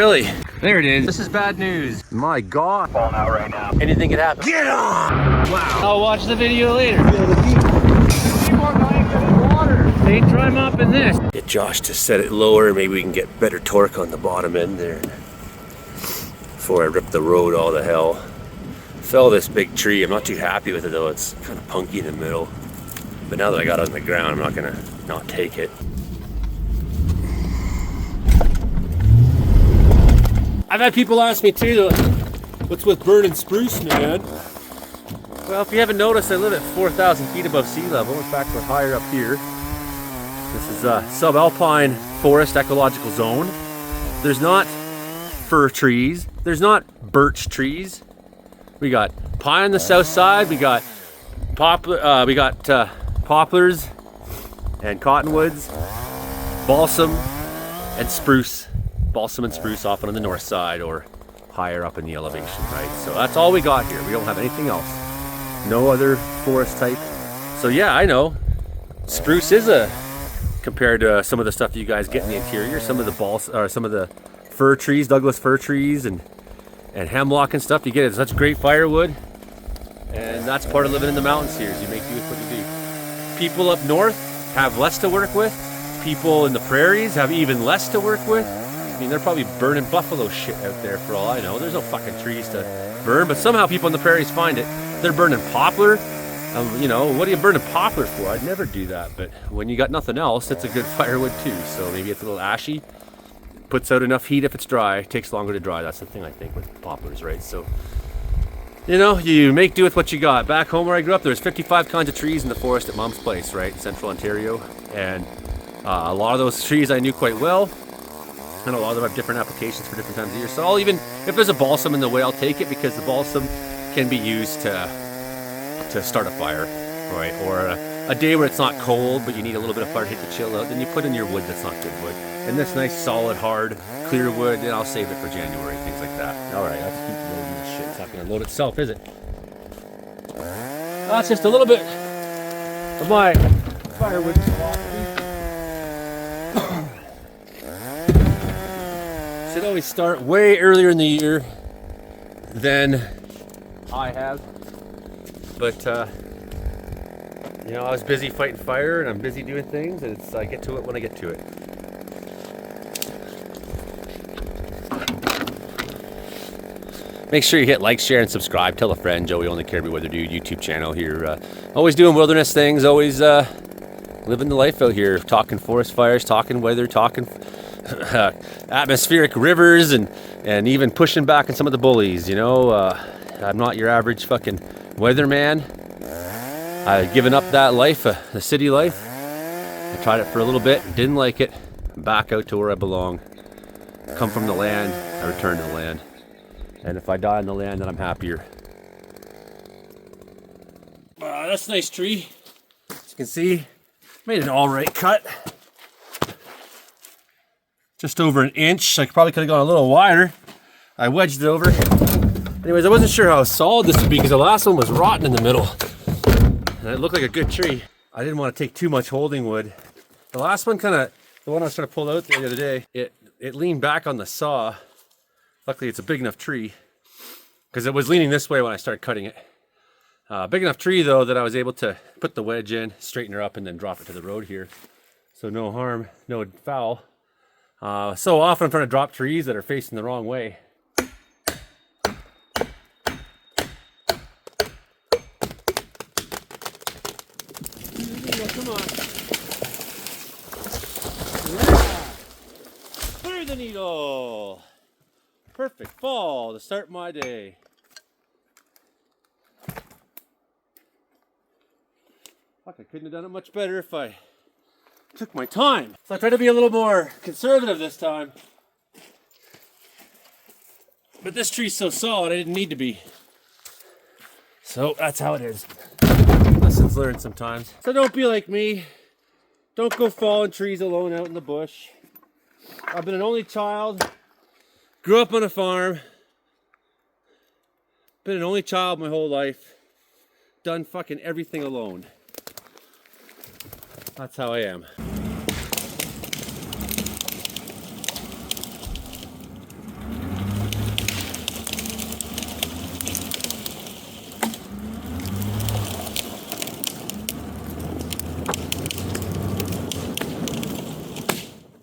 really. There it is. This is bad news. My God. Falling out right now. Anything could happen. Get on! Wow. I'll watch the video later. They try them up in this. Get Josh to set it lower. Maybe we can get better torque on the bottom end there. Before I rip the road all to hell. Fell this big tree. I'm not too happy with it though. It's kind of punky in the middle. But now that I got it on the ground, I'm not gonna not take it. I've had people ask me too, like, what's with burning spruce, man? Well, if you haven't noticed, I live at 4,000 feet above sea level. In fact, we're higher up here. This is a subalpine forest ecological zone. There's not fir trees. There's not birch trees. We got pine on the south side. We got poplars and cottonwoods, balsam and spruce. Balsam and spruce off on the north side or higher up in the elevation, right? So that's all we got here. We don't have anything else. No other forest type. So yeah, I know. Spruce is compared to some of the stuff you guys get in the interior, some of the fir trees, Douglas fir trees and hemlock and stuff, you get such great firewood. And that's part of living in the mountains here, is you make do with what you do. People up north have less to work with. People in the prairies have even less to work with. I mean, they're probably burning buffalo shit out there for all I know. There's no fucking trees to burn, but somehow people in the prairies find it. They're burning poplar. You know, what are you burning poplar for? I'd never do that, but when you got nothing else, it's a good firewood too. So maybe it's a little ashy. Puts out enough heat if it's dry. Takes longer to dry. That's the thing I think with poplars, right? So, you know, you make do with what you got. Back home where I grew up, there's 55 kinds of trees in the forest at Mom's place, right? In Central Ontario. And a lot of those trees I knew quite well. And a lot of them have different applications for different times of year. So I'll even, if there's a balsam in the way, I'll take it because the balsam can be used to start a fire, right? Or a day where it's not cold, but you need a little bit of fire to hit the chill out. Then you put in your wood that's not good wood. And this nice, solid, hard, clear wood, then I'll save it for January, things like that. All right, let's keep loading this shit. It's not gonna load itself, is it? That's just a little bit of my firewood philosophy. Should always start way earlier in the year than I have. But, you know, I was busy fighting fire and I'm busy doing things and I get to it when I get to it. Make sure you hit like, share, and subscribe. Tell a friend. Joey on the Cariboo Weather Dude YouTube channel here. Always doing wilderness things. Always living the life out here. Talking forest fires, talking weather, talking atmospheric rivers, and even pushing back on some of the bullies. You know, I'm not your average fucking weatherman. I've given up that life, the city life. I tried it for a little bit, didn't like it. Back out to where I belong. Come from the land, I return to the land. And if I die on the land, then I'm happier. That's a nice tree. As you can see, made an all right cut. Just over an inch. I probably could have gone a little wider. I wedged it over. Anyways, I wasn't sure how solid this would be because the last one was rotten in the middle. And it looked like a good tree. I didn't want to take too much holding wood. The last one the one I was trying to pull out the other day, it leaned back on the saw. Luckily, it's a big enough tree because it was leaning this way when I started cutting it. Big enough tree, though, that I was able to put the wedge in, straighten her up, and then drop it to the road here. So no harm, no foul. So often I'm trying to drop trees that are facing the wrong way. Come on. Yeah. Through the needle. Perfect fall to start my day. Fuck, I couldn't have done it much better if I took my time. So I tried to be a little more conservative this time. But this tree's so solid, I didn't need to be. So that's how it is. Lessons learned sometimes. So don't be like me. Don't go falling trees alone out in the bush. I've been an only child. Grew up on a farm. Been an only child my whole life. Done fucking everything alone. That's how I am.